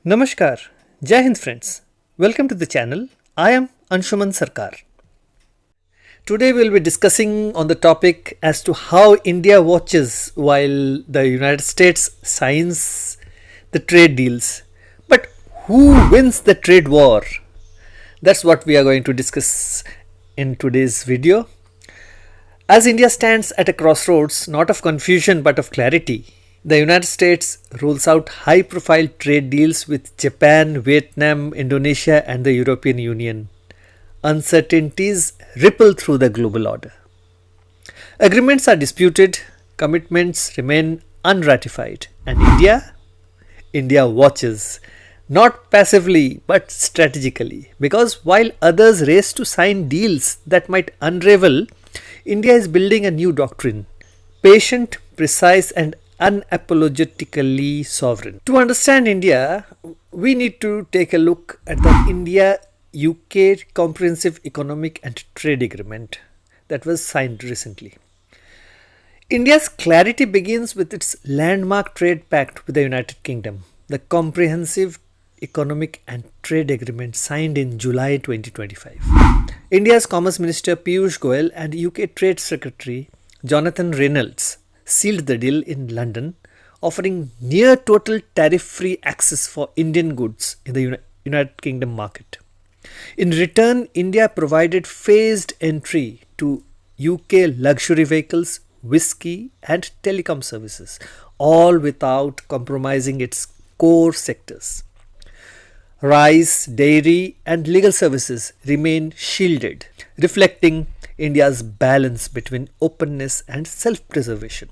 Namaskar, Jai Hind friends. Welcome to the channel. I am Anshuman Sarkar. Today we'll be discussing on the topic as to how India watches while the United States signs the trade deals. But who wins the trade war? That's what we are going to discuss in today's video. As India stands at a crossroads, not of confusion but of clarity, the United States rolls out high profile trade deals with Japan, Vietnam, Indonesia, and the European Union. Uncertainties ripple through the global order. Agreements are disputed, commitments remain unratified, and India watches, not passively but strategically, because while others race to sign deals that might unravel, India is building a new doctrine, patient, precise, and unapologetically sovereign. To understand India, we need to take a look at the India UK Comprehensive Economic and Trade Agreement that was signed recently. India's clarity begins with its landmark trade pact with the United Kingdom, the Comprehensive Economic and Trade Agreement signed in July 2025. India's Commerce Minister Piyush Goyal and UK Trade Secretary Jonathan Reynolds sealed the deal in London, offering near total tariff-free access for Indian goods in the United Kingdom market. In return, India provided phased entry to UK luxury vehicles, whisky, and telecom services, all without compromising its core sectors. Rice, dairy, and legal services remain shielded, reflecting India's balance between openness and self-preservation.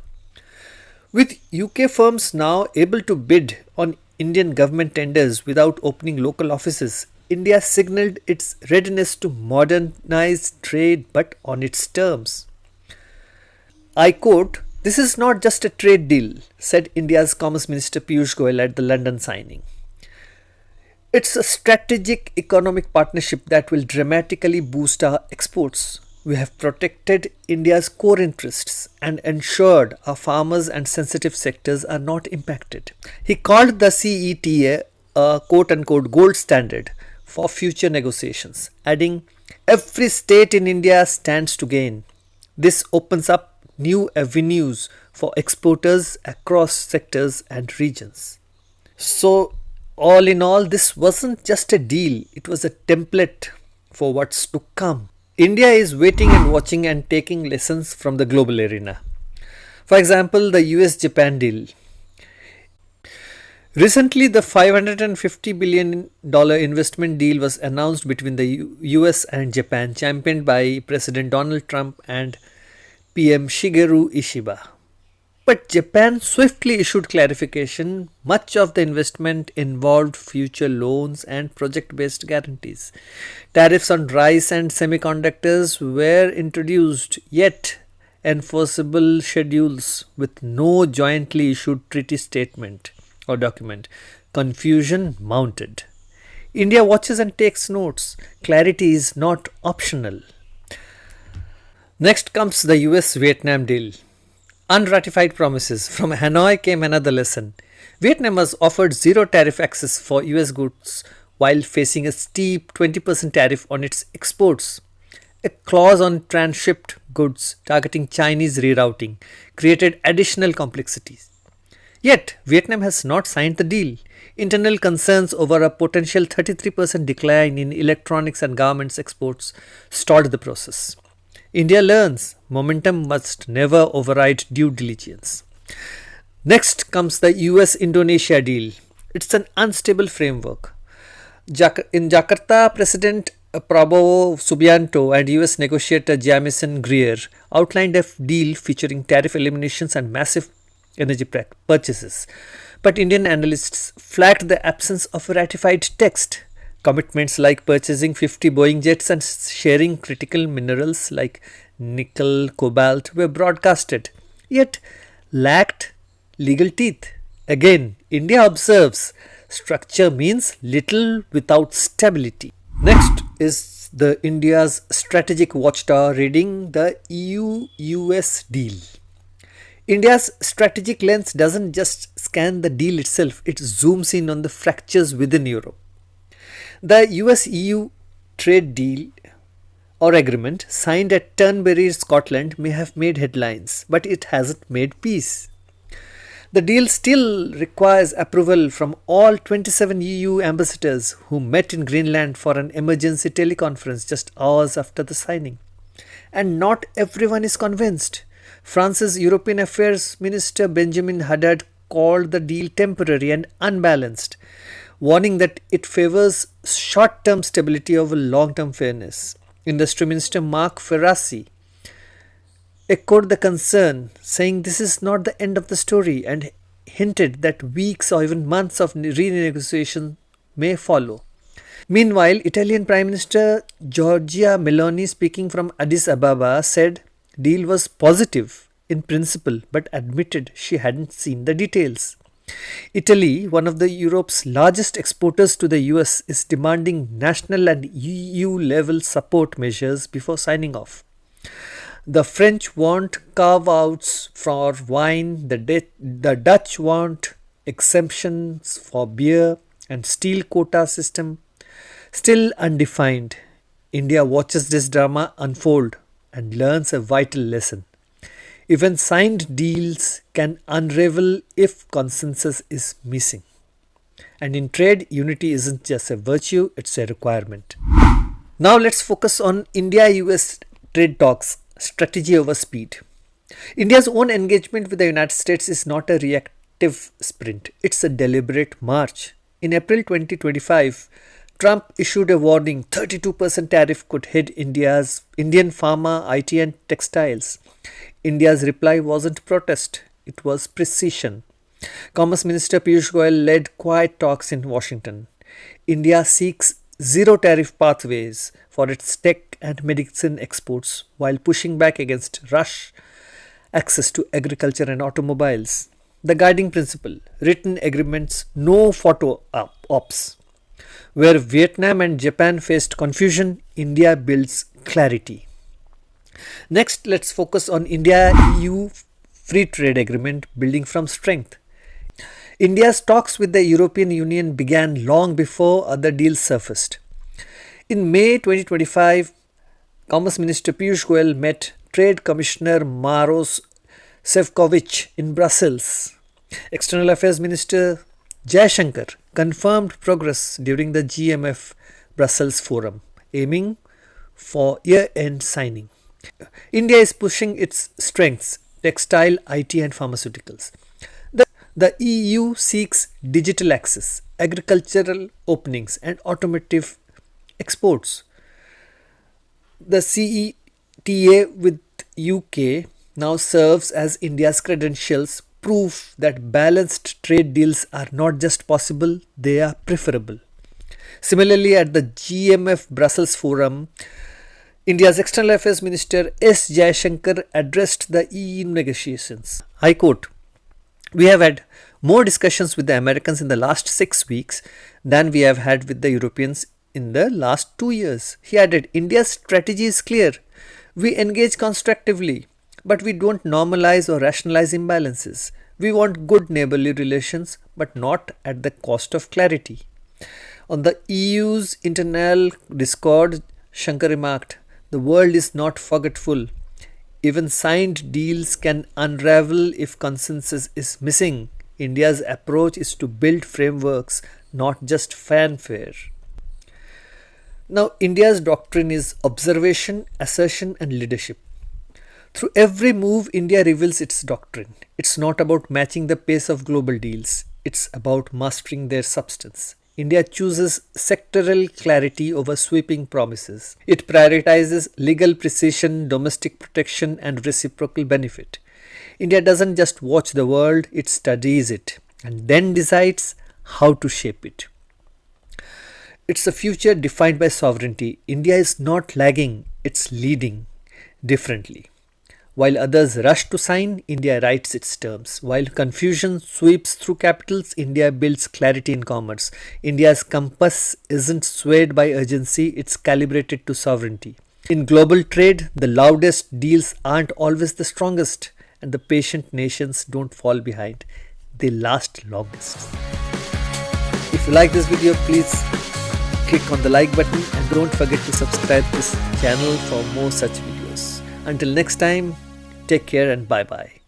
With UK firms now able to bid on Indian government tenders without opening local offices, India signaled its readiness to modernize trade but on its terms. I quote, "This is not just a trade deal," said India's Commerce Minister Piyush Goyal at the London signing. "It's a strategic economic partnership that will dramatically boost our exports. We have protected India's core interests and ensured our farmers and sensitive sectors are not impacted." He called the CETA a quote-unquote gold standard for future negotiations, adding, "Every state in India stands to gain. This opens up new avenues for exporters across sectors and regions." So, all in all, this wasn't just a deal, it was a template for what's to come. India is waiting and watching and taking lessons from the global arena. For example, the US-Japan deal. Recently, the $550 billion investment deal was announced between the US and Japan, championed by President Donald Trump and PM Shigeru Ishiba. But Japan swiftly issued clarification. Much of the investment involved future loans and project-based guarantees. Tariffs on rice and semiconductors were introduced, yet enforceable schedules with no jointly issued treaty statement or document. Confusion mounted. India watches and takes notes. Clarity is not optional. Next comes the US-Vietnam deal. Unratified promises. From Hanoi came another lesson. Vietnam was offered zero tariff access for US goods while facing a steep 20% tariff on its exports. A clause on transshipped goods targeting Chinese rerouting created additional complexities. Yet, Vietnam has not signed the deal. Internal concerns over a potential 33% decline in electronics and garments exports stalled the process. India learns momentum must never override due diligence. Next comes the US-Indonesia deal. It's an unstable framework. In Jakarta, President Prabowo Subianto and US negotiator Jamison Greer outlined a deal featuring tariff eliminations and massive energy purchases. But Indian analysts flagged the absence of a ratified text. Commitments like purchasing 50 Boeing jets and sharing critical minerals like nickel, cobalt were broadcasted, yet lacked legal teeth. Again, India observes structure means little without stability. Next is the India's strategic watchtower reading the EU-US deal. India's strategic lens doesn't just scan the deal itself, it zooms in on the fractures within Europe. The US EU trade deal or agreement signed at Turnberry, Scotland may have made headlines, but it hasn't made peace. The deal still requires approval from all 27 EU ambassadors who met in Greenland for an emergency teleconference just hours after the signing. And not everyone is convinced. France's European Affairs Minister Benjamin Haddad called the deal temporary and unbalanced, warning that it favors short-term stability over long-term fairness. Industry Minister Mark Ferrasi echoed the concern, saying this is not the end of the story, and hinted that weeks or even months of renegotiation may follow. Meanwhile, Italian Prime Minister Giorgia Meloni, speaking from Addis Ababa, said deal was positive in principle but admitted she hadn't seen the details. Italy, one of the Europe's largest exporters to the US, is demanding national and EU level support measures before signing off. The French want carve-outs for wine, the Dutch want exemptions for beer and steel quota system. Still undefined, India watches this drama unfold and learns a vital lesson. Even signed deals can unravel if consensus is missing. And in trade, unity isn't just a virtue, it's a requirement. Now let's focus on India-US trade talks, strategy over speed. India's own engagement with the United States is not a reactive sprint, it's a deliberate march. In April 2025, Trump issued a warning 32% tariff could hit Indian pharma, IT and textiles. India's reply wasn't protest, it was precision. Commerce Minister Piyush Goyal led quiet talks in Washington. India seeks zero tariff pathways for its tech and medicine exports while pushing back against rush access to agriculture and automobiles. The guiding principle, written agreements, no photo ops. Where Vietnam and Japan faced confusion, India builds clarity. Next, let's focus on India-EU Free Trade Agreement, building from strength. India's talks with the European Union began long before other deals surfaced. In May 2025, Commerce Minister Piyush Goyal met Trade Commissioner Maros Sefcovic in Brussels. External Affairs Minister Jaishankar confirmed progress during the GMF Brussels Forum, aiming for year-end signing. India is pushing its strengths, textile, IT and pharmaceuticals. The EU seeks digital access, agricultural openings and automotive exports. The CETA with UK now serves as India's credentials, proof that balanced trade deals are not just possible, they are preferable. Similarly, at the GMF Brussels Forum, India's External Affairs Minister S. Jaishankar addressed the EU negotiations. I quote, "We have had more discussions with the Americans in the last 6 weeks than we have had with the Europeans in the last 2 years." He added, "India's strategy is clear. We engage constructively, but we don't normalize or rationalize imbalances. We want good neighborly relations, but not at the cost of clarity." On the EU's internal discord, Shankar remarked, "The world is not forgetful. Even signed deals can unravel if consensus is missing. India's approach is to build frameworks, not just fanfare." Now, India's doctrine is observation, assertion and leadership. Through every move, India reveals its doctrine. It's not about matching the pace of global deals. It's about mastering their substance. India chooses sectoral clarity over sweeping promises. It prioritizes legal precision, domestic protection and reciprocal benefit. India doesn't just watch the world, it studies it and then decides how to shape it. It's a future defined by sovereignty. India is not lagging, it's leading differently. While others rush to sign, India writes its terms. While confusion sweeps through capitals, India builds clarity in commerce. India's compass isn't swayed by urgency, it's calibrated to sovereignty. In global trade, the loudest deals aren't always the strongest, and the patient nations don't fall behind. They last longest. If you like this video, please click on the like button and don't forget to subscribe to this channel for more such videos. Until next time, take care and bye bye.